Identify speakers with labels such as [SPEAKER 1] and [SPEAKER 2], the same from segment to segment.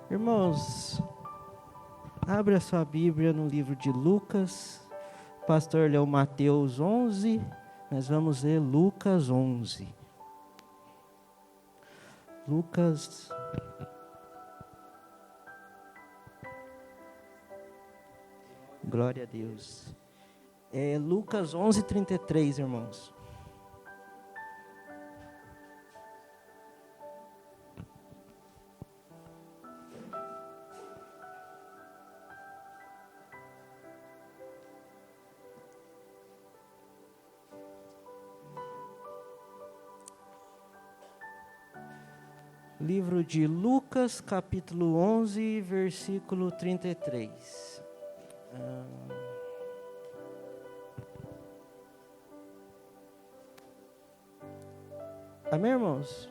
[SPEAKER 1] Irmãos, abre a sua Bíblia no livro de Lucas. O pastor leu Mateus 11, nós vamos ler Lucas 11. Lucas. Glória a Deus. Lucas 11, 33, irmãos. Livro de Lucas, capítulo 11, versículo 33. Amém, irmãos?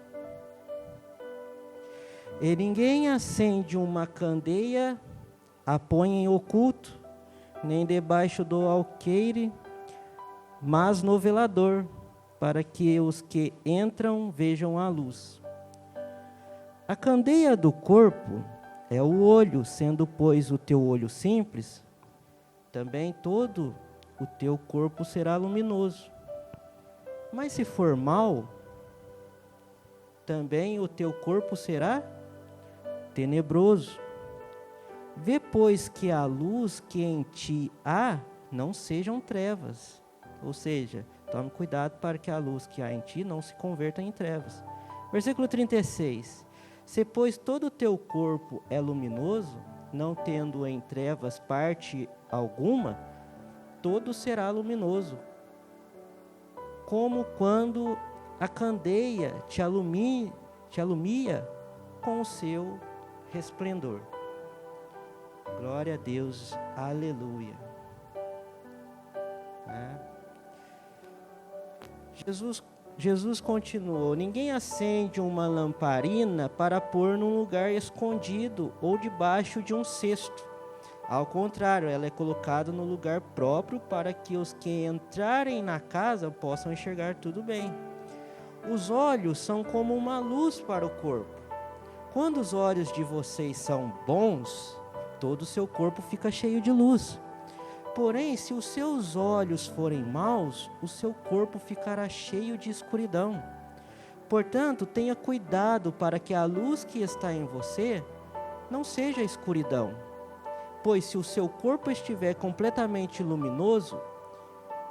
[SPEAKER 1] E ninguém acende uma candeia, a põe em oculto, nem debaixo do alqueire, mas no velador, para que os que entram vejam a luz. A candeia do corpo é o olho, sendo, pois, o teu olho simples, também todo o teu corpo será luminoso. Mas se for mau, também o teu corpo será tenebroso. Vê, pois, que a luz que em ti há não sejam trevas. Ou seja, tome cuidado para que a luz que há em ti não se converta em trevas. Versículo 36. Se, pois, todo o teu corpo é luminoso, não tendo em trevas parte alguma, todo será luminoso, como quando a candeia te alumia com o seu resplendor. Glória a Deus, aleluia. Jesus continuou: ninguém acende uma lamparina para pôr num lugar escondido ou debaixo de um cesto. Ao contrário, ela é colocada no lugar próprio para que os que entrarem na casa possam enxergar tudo bem. Os olhos são como uma luz para o corpo. Quando os olhos de vocês são bons, todo o seu corpo fica cheio de luz. Porém, se os seus olhos forem maus, o seu corpo ficará cheio de escuridão. Portanto, tenha cuidado para que a luz que está em você não seja escuridão. Pois se o seu corpo estiver completamente luminoso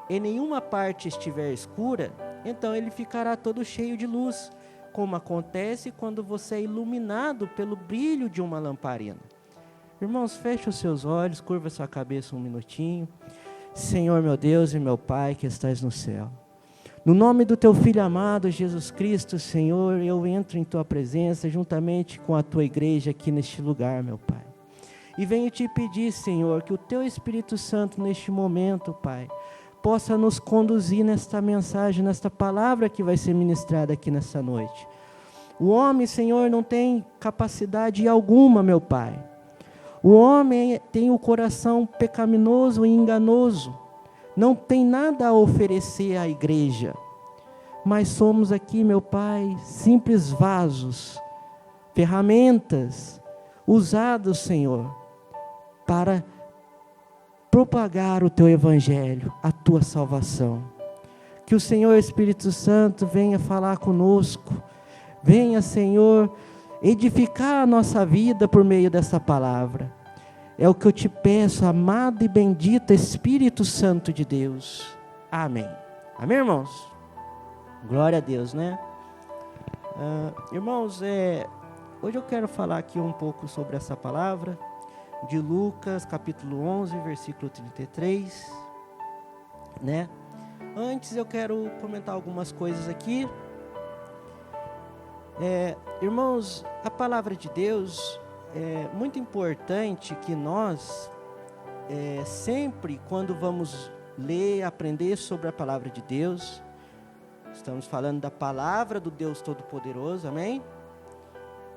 [SPEAKER 1] e nenhuma parte estiver escura, então ele ficará todo cheio de luz, como acontece quando você é iluminado pelo brilho de uma lamparina. Irmãos, feche os seus olhos, curva sua cabeça um minutinho. Senhor, meu Deus e meu Pai que estás no céu, no nome do teu Filho amado, Jesus Cristo, Senhor, eu entro em tua presença juntamente com a tua igreja aqui neste lugar, meu Pai. E venho te pedir, Senhor, que o teu Espírito Santo neste momento, Pai, possa nos conduzir nesta mensagem, nesta palavra que vai ser ministrada aqui nessa noite. O homem, Senhor, não tem capacidade alguma, meu Pai. O homem tem o coração pecaminoso e enganoso, não tem nada a oferecer à igreja, mas somos aqui, meu Pai, simples vasos, ferramentas usados, Senhor, para propagar o teu evangelho, a tua salvação. Que o Senhor Espírito Santo venha falar conosco, venha, Senhor, edificar a nossa vida por meio dessa palavra. É o que eu te peço, amado e bendito Espírito Santo de Deus. Amém. Amém, irmãos? Glória a Deus, né? Irmãos, hoje eu quero falar aqui um pouco sobre essa palavra de Lucas, capítulo 11, versículo 33, né? Antes eu quero comentar algumas coisas aqui. Irmãos, a palavra de Deus é muito importante que nós, sempre quando vamos ler, aprender sobre a palavra de Deus, estamos falando da palavra do Deus Todo-Poderoso, amém?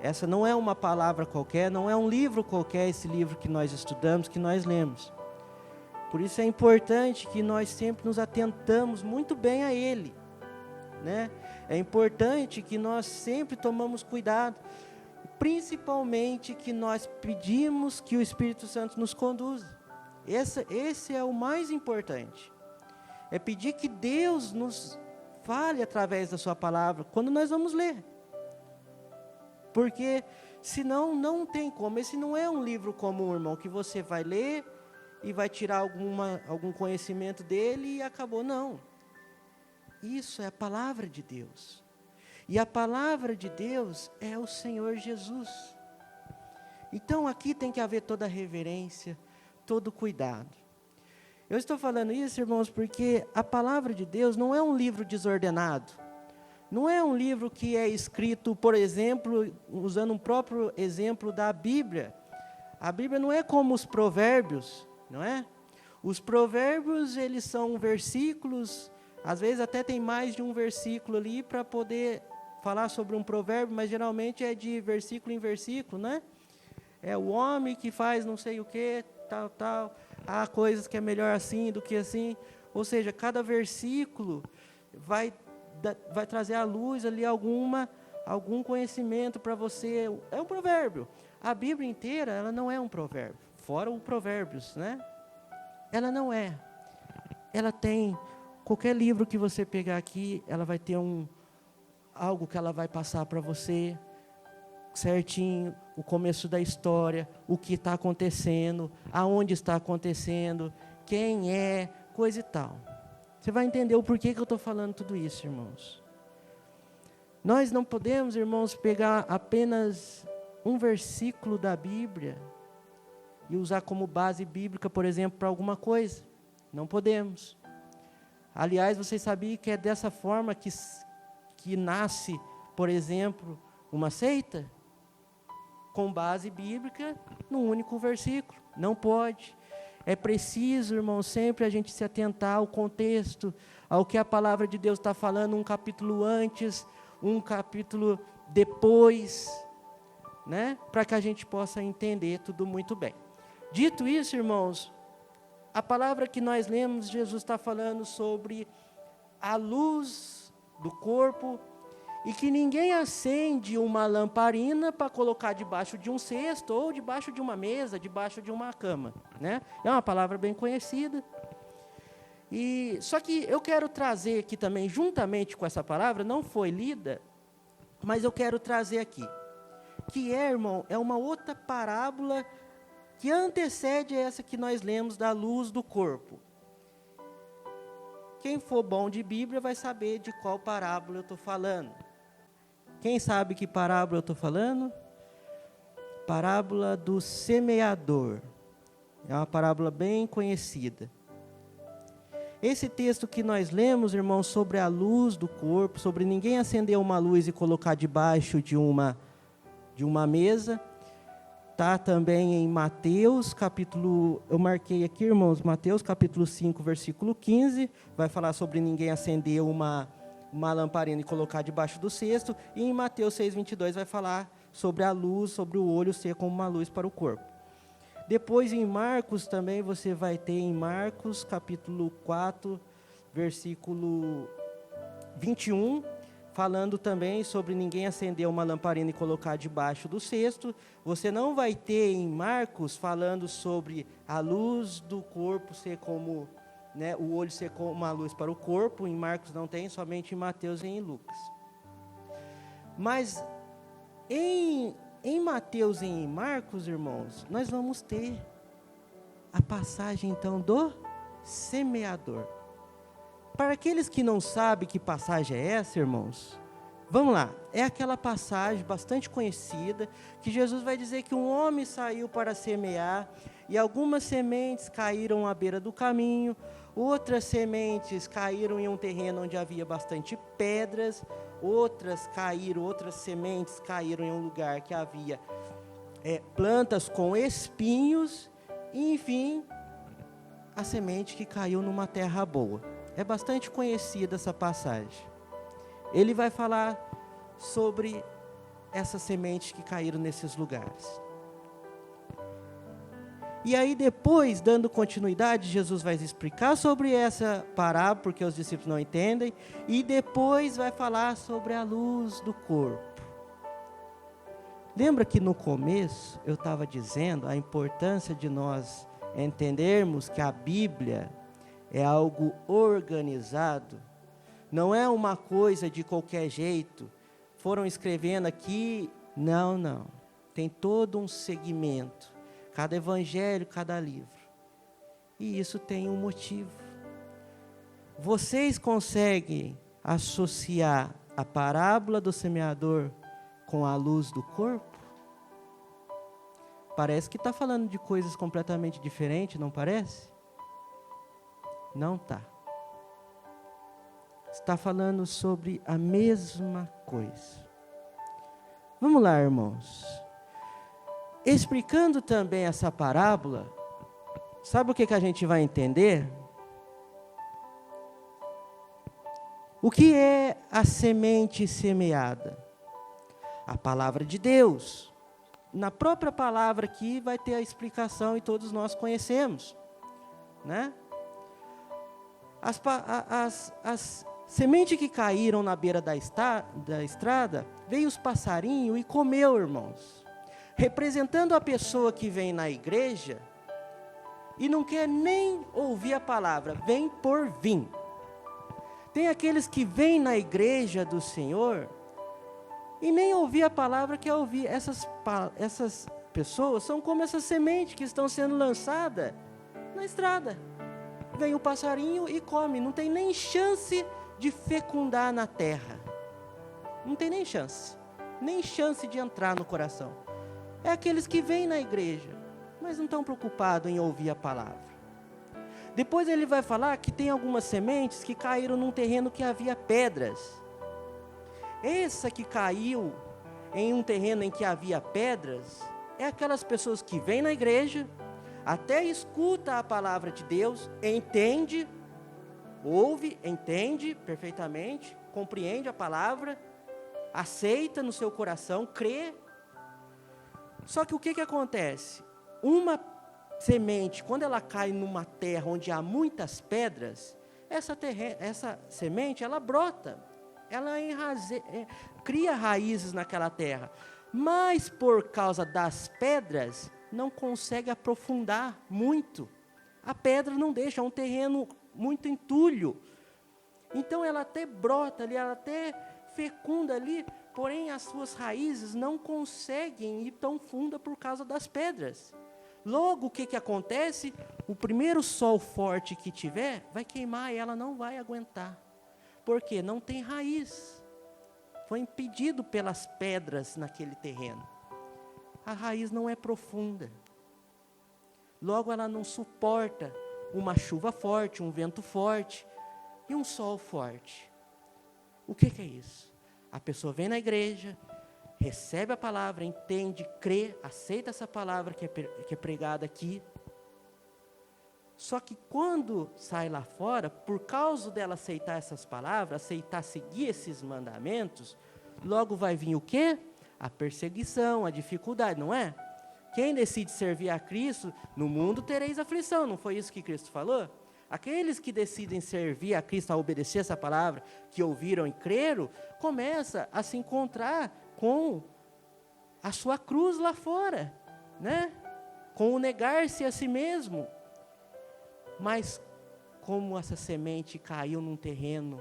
[SPEAKER 1] Essa não é uma palavra qualquer, não é um livro qualquer, esse livro que nós estudamos, que nós lemos. Por isso é importante que nós sempre nos atentamos muito bem a ele, né? É importante que nós sempre tomamos cuidado. principalmente que nós pedimos que o Espírito Santo nos conduza. Esse é o mais importante. É pedir que Deus nos fale através da sua palavra, quando nós vamos ler. Porque, senão, não tem como. Esse não é um livro comum, irmão, que você vai ler e vai tirar algum conhecimento dele e acabou. Não. Isso é a palavra de Deus. E a palavra de Deus é o Senhor Jesus. Então, aqui tem que haver toda a reverência, todo cuidado. Eu estou falando isso, irmãos, porque a palavra de Deus não é um livro desordenado. Não é um livro que é escrito, por exemplo, usando um próprio exemplo da Bíblia. A Bíblia não é como os provérbios, não é? Os provérbios, eles são versículos, às vezes até tem mais de um versículo ali para poder falar sobre um provérbio, mas geralmente é de versículo em versículo, né? É o homem que faz não sei o que, tal. Há coisas que é melhor assim do que assim. Ou seja, cada versículo vai trazer à luz ali algum conhecimento para você. É um provérbio. A Bíblia inteira, ela não é um provérbio. Fora o Provérbios, né? Ela não é. Ela tem, qualquer livro que você pegar aqui, ela vai ter algo que ela vai passar para você, certinho, o começo da história, o que está acontecendo, aonde está acontecendo, quem é, coisa e tal. Você vai entender o porquê que eu estou falando tudo isso, irmãos. Nós não podemos, irmãos, pegar apenas um versículo da Bíblia e usar como base bíblica, por exemplo, para alguma coisa. Não podemos. Aliás, vocês sabiam que é dessa forma que nasce, por exemplo, uma seita? Com base bíblica, num único versículo. Não pode. É preciso, irmão, sempre a gente se atentar ao contexto, ao que a palavra de Deus está falando, um capítulo antes, um capítulo depois, né? Para que a gente possa entender tudo muito bem. Dito isso, irmãos, a palavra que nós lemos, Jesus está falando sobre a luz do corpo, e que ninguém acende uma lamparina para colocar debaixo de um cesto, ou debaixo de uma mesa, debaixo de uma cama, né? É uma palavra bem conhecida. Só que eu quero trazer aqui também, juntamente com essa palavra, não foi lida, mas eu quero trazer aqui, que irmão, é uma outra parábola que antecede essa que nós lemos da luz do corpo. Quem for bom de Bíblia vai saber de qual parábola eu estou falando. Quem sabe que parábola eu estou falando? Parábola do semeador. É uma parábola bem conhecida. Esse texto que nós lemos, irmãos, sobre a luz do corpo, sobre ninguém acender uma luz e colocar debaixo de uma mesa, está também em Mateus, capítulo, eu marquei aqui, irmãos, Mateus, capítulo 5, versículo 15, vai falar sobre ninguém acender uma lamparina e colocar debaixo do cesto, e em Mateus 6, 22 vai falar sobre a luz, sobre o olho ser como uma luz para o corpo. Depois em Marcos também você vai ter em Marcos, capítulo 4, versículo 21, falando também sobre ninguém acender uma lamparina e colocar debaixo do cesto. Você não vai ter em Marcos falando sobre a luz do corpo ser como, né, o olho ser como uma luz para o corpo. Em Marcos não tem, somente em Mateus e em Lucas. Mas em Mateus e em Marcos, irmãos, nós vamos ter a passagem então do semeador. Para aqueles que não sabem que passagem é essa, irmãos, vamos lá. É aquela passagem bastante conhecida, que Jesus vai dizer que um homem saiu para semear, e algumas sementes caíram à beira do caminho, outras sementes caíram em um terreno onde havia bastante pedras, outras sementes caíram em um lugar que havia plantas com espinhos, e enfim, a semente que caiu numa terra boa. É bastante conhecida essa passagem. Ele vai falar sobre essas sementes que caíram nesses lugares. E aí depois, dando continuidade, Jesus vai explicar sobre essa parábola, porque os discípulos não entendem, e depois vai falar sobre a luz do corpo. Lembra que no começo eu estava dizendo a importância de nós entendermos que a Bíblia é algo organizado, não é uma coisa de qualquer jeito, foram escrevendo aqui, não, tem todo um segmento, cada evangelho, cada livro, e isso tem um motivo. Vocês conseguem associar a parábola do semeador com a luz do corpo? Parece que está falando de coisas completamente diferentes, não parece? Não está. Está falando sobre a mesma coisa. Vamos lá, irmãos. Explicando também essa parábola, sabe o que a gente vai entender? O que é a semente semeada? A palavra de Deus. Na própria palavra aqui vai ter a explicação e todos nós conhecemos, né? As sementes que caíram na beira da estrada, veio os passarinhos e comeu, irmãos. Representando a pessoa que vem na igreja e não quer nem ouvir a palavra, vem por vir. Tem aqueles que vêm na igreja do Senhor e nem ouvir a palavra quer ouvir. Essas pessoas são como essa semente que estão sendo lançada na estrada. Vem o passarinho e come, não tem nem chance de fecundar na terra. Não tem nem chance de entrar no coração. É aqueles que vêm na igreja, mas não estão preocupados em ouvir a palavra. Depois ele vai falar que tem algumas sementes que caíram num terreno que havia pedras. Essa que caiu em um terreno em que havia pedras, é aquelas pessoas que vêm na igreja, até escuta a palavra de Deus, entende, ouve, entende perfeitamente, compreende a palavra, aceita no seu coração, crê. Só que o que acontece? Uma semente, quando ela cai numa terra onde há muitas pedras, essa semente, ela brota, ela cria raízes naquela terra, mas por causa das pedras, não consegue aprofundar muito. A pedra não deixa, é um terreno muito entulho. Então ela até brota ali, ela até fecunda ali, porém as suas raízes não conseguem ir tão funda por causa das pedras. Logo, o que acontece? O primeiro sol forte que tiver, vai queimar e ela não vai aguentar. Por quê? Não tem raiz. Foi impedido pelas pedras naquele terreno. A raiz não é profunda. Logo, ela não suporta uma chuva forte, um vento forte e um sol forte. O que é isso? A pessoa vem na igreja, recebe a palavra, entende, crê, aceita essa palavra que é pregada aqui. Só que quando sai lá fora, por causa dela aceitar essas palavras, aceitar seguir esses mandamentos, logo vai vir o quê? A perseguição, a dificuldade, não é? Quem decide servir a Cristo, no mundo tereis aflição, não foi isso que Cristo falou? Aqueles que decidem servir a Cristo, a obedecer essa palavra, que ouviram e creram, começa a se encontrar com a sua cruz lá fora, né? Com o negar-se a si mesmo. Mas como essa semente caiu num terreno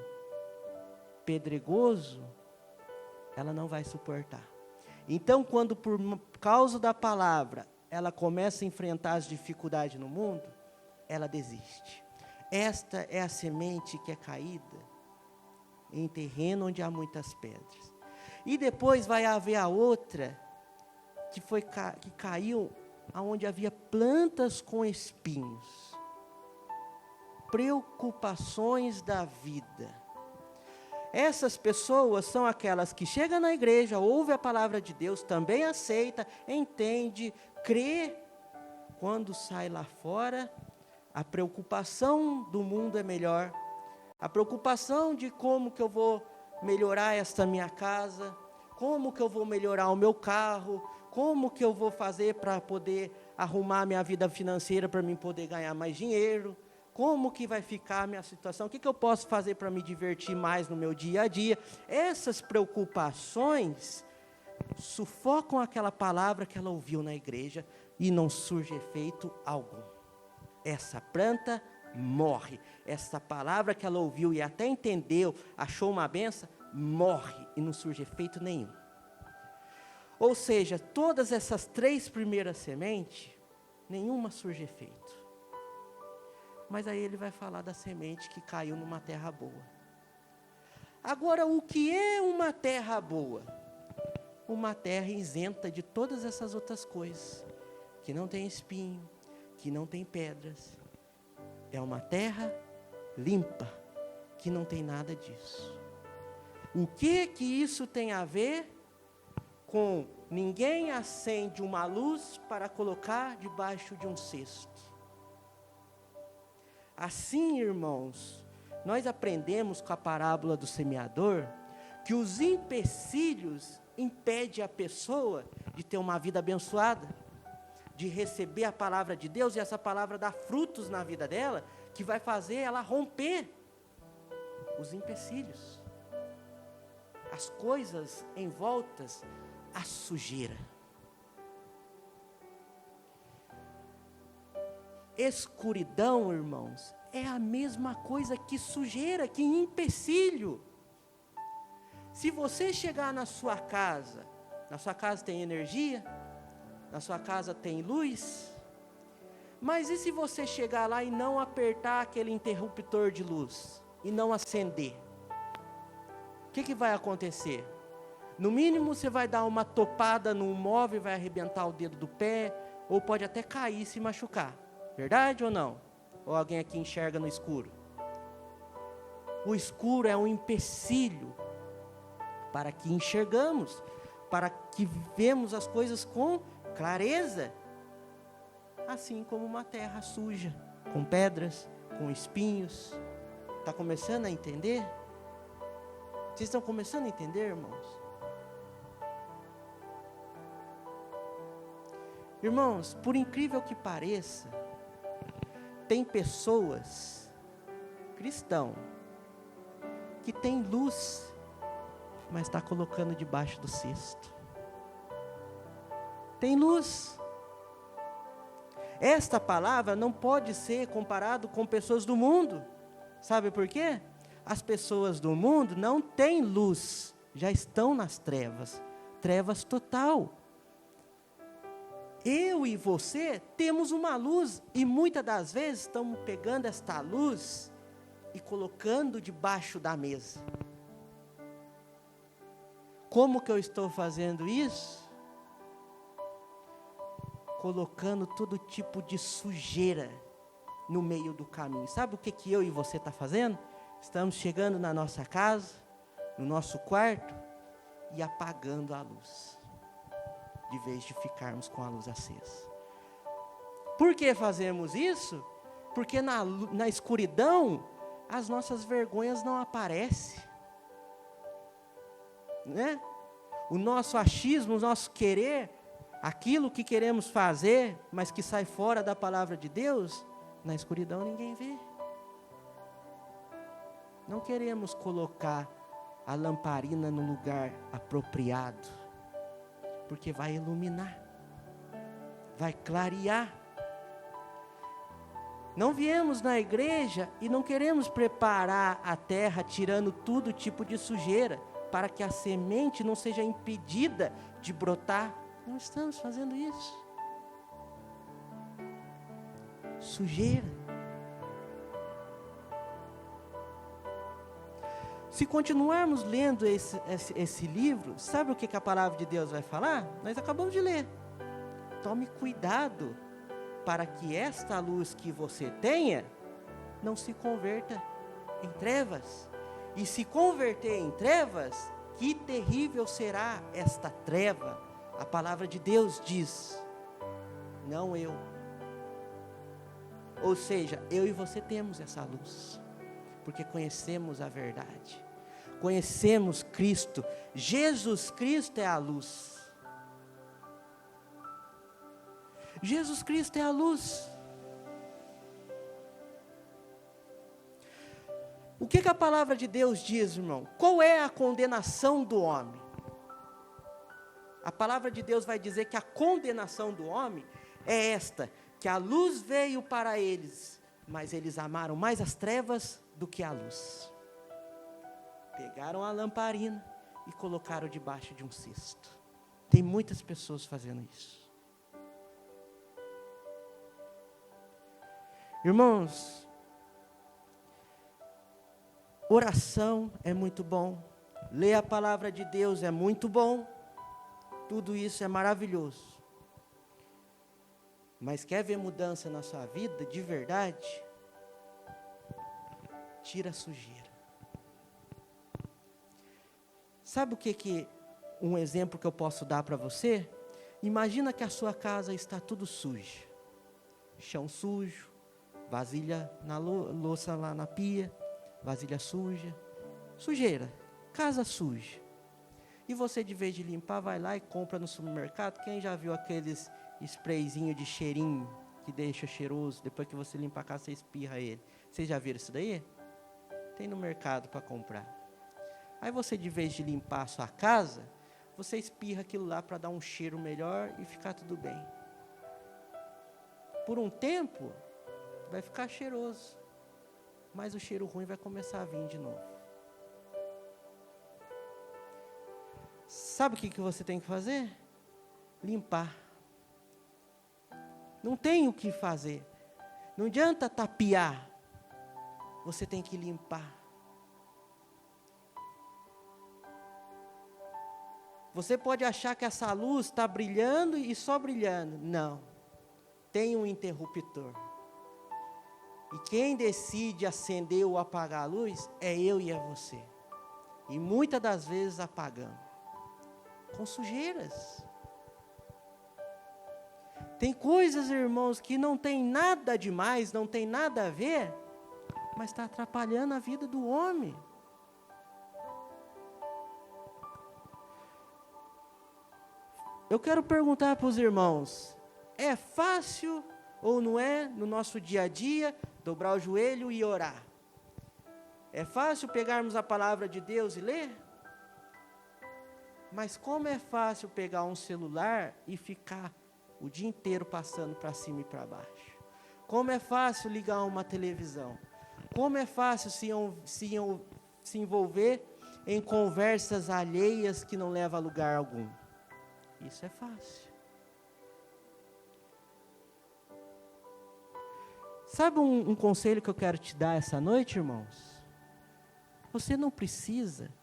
[SPEAKER 1] pedregoso, ela não vai suportar. Então, quando por causa da palavra, ela começa a enfrentar as dificuldades no mundo, ela desiste. Esta é a semente que é caída em terreno onde há muitas pedras. E depois vai haver a outra, que caiu onde havia plantas com espinhos. Preocupações da vida. Essas pessoas são aquelas que chegam na igreja, ouvem a palavra de Deus, também aceita, entende, crê. Quando sai lá fora, a preocupação do mundo é melhor. A preocupação de como que eu vou melhorar esta minha casa, como que eu vou melhorar o meu carro, como que eu vou fazer para poder arrumar minha vida financeira para mim poder ganhar mais dinheiro. Como que vai ficar a minha situação? O que eu posso fazer para me divertir mais no meu dia a dia? Essas preocupações sufocam aquela palavra que ela ouviu na igreja e não surge efeito algum. Essa planta morre. Essa palavra que ela ouviu e até entendeu, achou uma benção, morre e não surge efeito nenhum. Ou seja, todas essas 3 primeiras sementes, nenhuma surge efeito. Mas aí ele vai falar da semente que caiu numa terra boa. Agora, o que é uma terra boa? Uma terra isenta de todas essas outras coisas, que não tem espinho, que não tem pedras. É uma terra limpa, que não tem nada disso. O que isso tem a ver com ninguém acende uma luz para colocar debaixo de um cesto? Assim, irmãos, nós aprendemos com a parábola do semeador que os empecilhos impedem a pessoa de ter uma vida abençoada, de receber a palavra de Deus, e essa palavra dá frutos na vida dela, que vai fazer ela romper os empecilhos, as coisas em voltas, a sujeira. Escuridão, irmãos, é a mesma coisa que sujeira, que empecilho. Se você chegar na sua casa tem energia, na sua casa tem luz, mas e se você chegar lá e não apertar aquele interruptor de luz, e não acender? O que vai acontecer? No mínimo você vai dar uma topada no móvel, vai arrebentar o dedo do pé, ou pode até cair e se machucar. Verdade ou não? Ou alguém aqui enxerga no escuro? O escuro é um empecilho para que enxergamos, para que vemos as coisas com clareza. Assim como uma terra suja, com pedras, com espinhos. Está começando a entender? Vocês estão começando a entender, irmãos? Irmãos, por incrível que pareça, tem pessoas, cristãos, que tem luz, mas está colocando debaixo do cesto. Tem luz. Esta palavra não pode ser comparado com pessoas do mundo. Sabe por quê? As pessoas do mundo não têm luz, já estão nas trevas, trevas total. Eu e você temos uma luz, e muitas das vezes estamos pegando esta luz e colocando debaixo da mesa. Como que eu estou fazendo isso? Colocando todo tipo de sujeira no meio do caminho. Sabe o que eu e você está fazendo? Estamos chegando na nossa casa, no nosso quarto, e apagando a luz, de vez de ficarmos com a luz acesa. Por que fazemos isso? Porque na escuridão, as nossas vergonhas não aparecem, né? O nosso achismo, o nosso querer, aquilo que queremos fazer, mas que sai fora da palavra de Deus, na escuridão ninguém vê. Não queremos colocar a lamparina no lugar apropriado, porque vai iluminar, vai clarear. Não viemos na igreja e não queremos preparar a terra, tirando todo tipo de sujeira, para que a semente não seja impedida de brotar. Não estamos fazendo isso. Sujeira. Se continuarmos lendo esse livro, sabe o que a palavra de Deus vai falar? Nós acabamos de ler. Tome cuidado para que esta luz que você tenha não se converta em trevas. E se converter em trevas, que terrível será esta treva. A palavra de Deus diz, não eu. Ou seja, eu e você temos essa luz, porque conhecemos a verdade, conhecemos Cristo. Jesus Cristo é a luz. Jesus Cristo é a luz. O que a palavra de Deus diz, irmão? Qual é a condenação do homem? A palavra de Deus vai dizer que a condenação do homem é esta, que a luz veio para eles, mas eles amaram mais as trevas do que a luz. Pegaram a lamparina e colocaram debaixo de um cesto. Tem muitas pessoas fazendo isso. Irmãos, oração é muito bom, ler a palavra de Deus é muito bom, tudo isso é maravilhoso. Mas quer ver mudança na sua vida, de verdade? Tira a sujeira. Sabe o que um exemplo que eu posso dar para você? Imagina que a sua casa está tudo suja. Chão sujo, vasilha na louça lá na pia, vasilha suja, sujeira, casa suja. E você, de vez de limpar, vai lá e compra no supermercado. Quem já viu aqueles sprayzinho de cheirinho que deixa cheiroso, depois que você limpa a casa, você espirra ele? Vocês já viram isso daí? Tem no mercado para comprar. Aí você, de vez de limpar a sua casa, você espirra aquilo lá para dar um cheiro melhor e ficar tudo bem. Por um tempo, vai ficar cheiroso, mas o cheiro ruim vai começar a vir de novo. Sabe o que você tem que fazer? Limpar. Não tem o que fazer. Não adianta tapear. Você tem que limpar. Você pode achar que essa luz está brilhando e só brilhando. Não. Tem um interruptor. E quem decide acender ou apagar a luz é eu e é você. E muitas das vezes apagamos. Com sujeiras. Tem coisas, irmãos, que não tem nada demais, não tem nada a ver, mas está atrapalhando a vida do homem. Eu quero perguntar para os irmãos, é fácil ou não é, no nosso dia a dia, dobrar o joelho e orar? É fácil pegarmos a palavra de Deus e ler? Mas como é fácil pegar um celular e ficar o dia inteiro passando para cima e para baixo? Como é fácil ligar uma televisão? Como é fácil se envolver em conversas alheias que não levam a lugar algum? Isso é fácil. Sabe um conselho que eu quero te dar essa noite, irmãos? Você não precisa.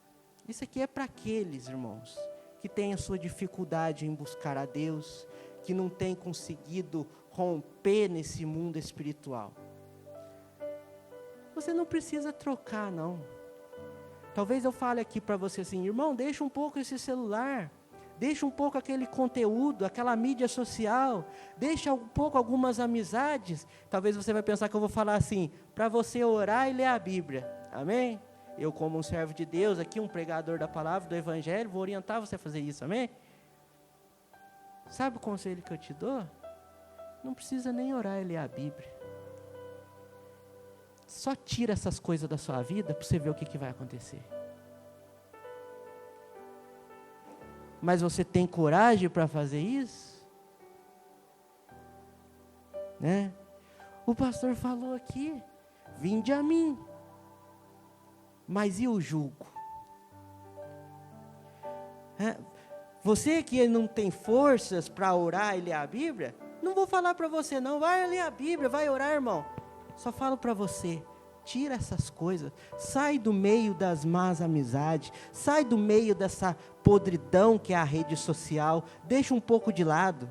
[SPEAKER 1] Isso aqui é para aqueles, irmãos, que têm a sua dificuldade em buscar a Deus, que não têm conseguido romper nesse mundo espiritual. Você não precisa trocar, não. Talvez eu fale aqui para você assim, irmão, deixa um pouco esse celular, deixa um pouco aquele conteúdo, aquela mídia social, deixa um pouco algumas amizades. Talvez você vai pensar que eu vou falar assim, para você orar e ler a Bíblia. Amém? Eu, como um servo de Deus, aqui um pregador da palavra, do Evangelho, vou orientar você a fazer isso, amém? Sabe o conselho que eu te dou? Não precisa nem orar e ler a Bíblia. Só tira essas coisas da sua vida para você ver o que vai acontecer. Mas você tem coragem para fazer isso? Né? O pastor falou aqui, vinde a mim. Mas e o jugo? Você que não tem forças para orar e ler a Bíblia, não vou falar para você não, vai ler a Bíblia, vai orar, irmão. Só falo para você, tira essas coisas, sai do meio das más amizades, sai do meio dessa podridão que é a rede social, deixa um pouco de lado.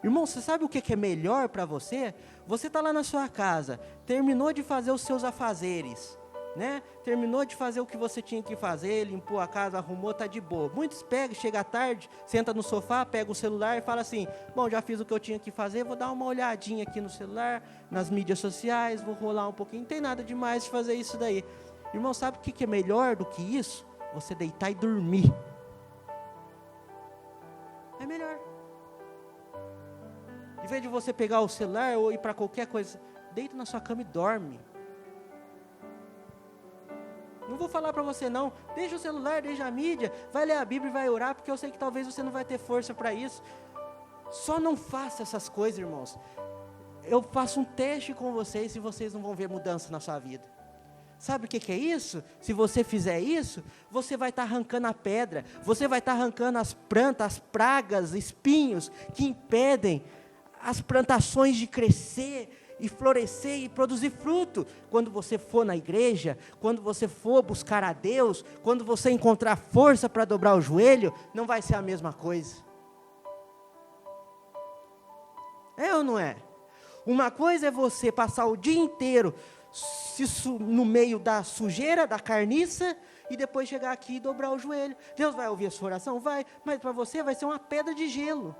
[SPEAKER 1] Irmão, você sabe o que é melhor para você? Você está lá na sua casa, terminou de fazer os seus afazeres, né? Terminou de fazer o que você tinha que fazer, limpou a casa, arrumou, está de boa. Muitos pegam, chega à tarde, senta no sofá, pega o celular e fala assim, bom, já fiz o que eu tinha que fazer, vou dar uma olhadinha aqui no celular, nas mídias sociais, vou rolar um pouquinho, não tem nada demais de fazer isso daí. Irmão, sabe o que é melhor do que isso? Você deitar e dormir. É melhor. Em vez de você pegar o celular ou ir para qualquer coisa, deita na sua cama e dorme. Não vou falar para você não, deixa o celular, deixa a mídia, vai ler a Bíblia e vai orar, porque eu sei que talvez você não vai ter força para isso. Só não faça essas coisas, irmãos. Eu faço um teste com vocês e vocês não vão ver mudança na sua vida. Sabe o que é isso? Se você fizer isso, você vai estar arrancando a pedra, você vai estar arrancando as plantas, as pragas, espinhos que impedem as plantações de crescer e florescer e produzir fruto. Quando você for na igreja, quando você for buscar a Deus, quando você encontrar força para dobrar o joelho, não vai ser a mesma coisa. É ou não é? Uma coisa é você passar o dia inteiro no meio da sujeira, da carniça, e depois chegar aqui e dobrar o joelho. Deus vai ouvir a sua oração? Vai, mas para você vai ser uma pedra de gelo.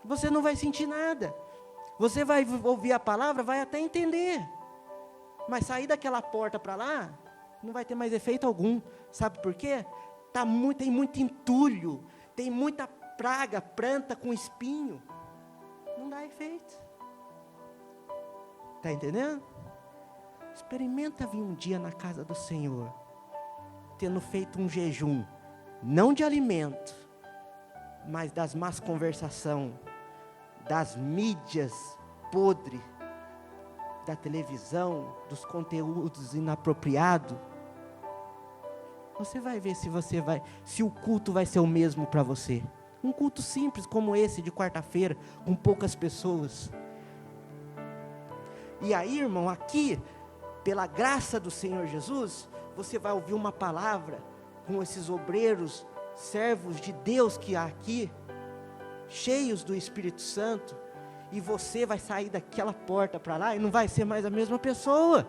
[SPEAKER 1] Você não vai sentir nada. Você vai ouvir a palavra, vai até entender. Mas sair daquela porta para lá, não vai ter mais efeito algum. Sabe por quê? Tem muito entulho, tem muita praga, planta com espinho. Não dá efeito. Está entendendo? Experimenta vir um dia na casa do Senhor, tendo feito um jejum, não de alimento, mas das más conversações, das mídias podres, da televisão, dos conteúdos inapropriados. Você vai ver se o culto vai ser o mesmo para você. Um culto simples como esse de quarta-feira, com poucas pessoas. E aí, irmão, aqui, pela graça do Senhor Jesus, você vai ouvir uma palavra com esses obreiros, servos de Deus que há aqui, cheios do Espírito Santo, e você vai sair daquela porta para lá e não vai ser mais a mesma pessoa.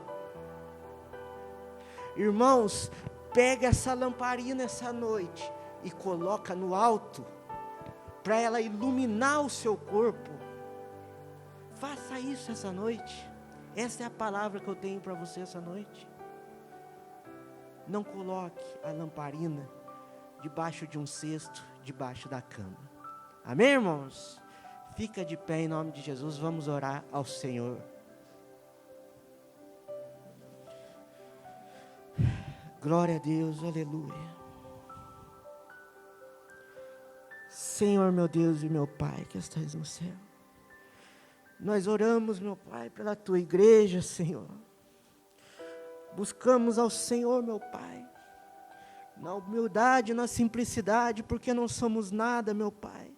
[SPEAKER 1] Irmãos, pega essa lamparina essa noite e coloca no alto, para ela iluminar o seu corpo. Faça isso essa noite. Essa é a palavra que eu tenho para você essa noite. Não coloque a lamparina debaixo de um cesto, debaixo da cama. Amém, irmãos? Fica de pé em nome de Jesus, vamos orar ao Senhor. Glória a Deus, aleluia. Senhor, meu Deus e meu Pai, que estás no céu. Nós oramos, meu Pai, pela Tua igreja, Senhor. Buscamos ao Senhor, meu Pai, na humildade, na simplicidade, porque não somos nada, meu Pai.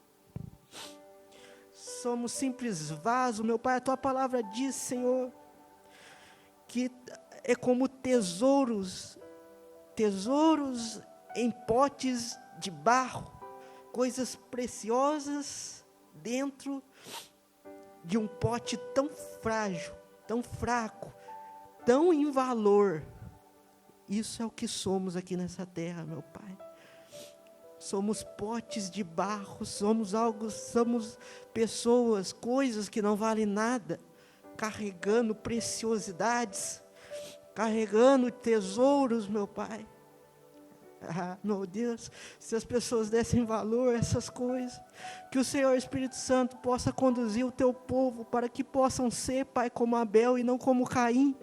[SPEAKER 1] Somos simples vaso, meu Pai. A Tua palavra diz, Senhor, que é como tesouros em potes de barro, coisas preciosas dentro de um pote tão frágil, tão fraco, tão em valor. Isso é o que somos aqui nessa terra, meu Pai. Somos potes de barro, somos pessoas, coisas que não valem nada, carregando preciosidades, carregando tesouros, meu Pai. Ah, meu Deus, se as pessoas dessem valor a essas coisas, que o Senhor Espírito Santo possa conduzir o teu povo para que possam ser, Pai, como Abel e não como Caim,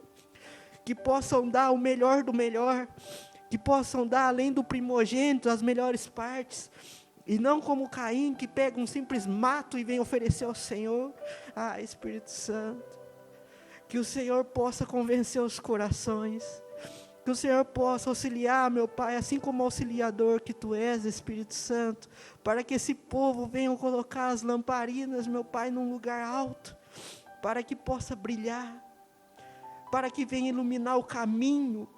[SPEAKER 1] que possam dar o melhor do melhor, que possam dar além do primogênito as melhores partes, e não como Caim, que pega um simples mato e vem oferecer ao Senhor. Ah, Espírito Santo, que o Senhor possa convencer os corações, que o Senhor possa auxiliar, meu Pai, assim como auxiliador que Tu és, Espírito Santo, para que esse povo venha colocar as lamparinas, meu Pai, num lugar alto, para que possa brilhar, para que venha iluminar o caminho,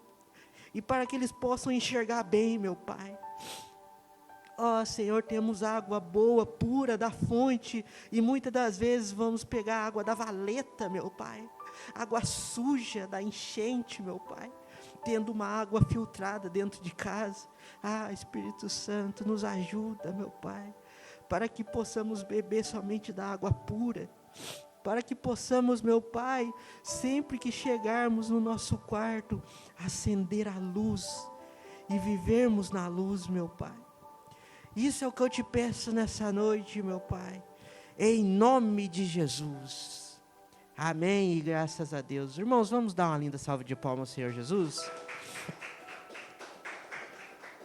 [SPEAKER 1] e para que eles possam enxergar bem, meu Pai. Ó Senhor, temos água boa, pura, da fonte, e muitas das vezes vamos pegar água da valeta, meu Pai, água suja da enchente, meu Pai, tendo uma água filtrada dentro de casa. Ah, Espírito Santo, nos ajuda, meu Pai, para que possamos beber somente da água pura, para que possamos, meu Pai, sempre que chegarmos no nosso quarto, acender a luz e vivermos na luz, meu Pai. Isso é o que eu te peço nessa noite, meu Pai, em nome de Jesus. Amém e graças a Deus. Irmãos, vamos dar uma linda salva de palmas ao Senhor Jesus?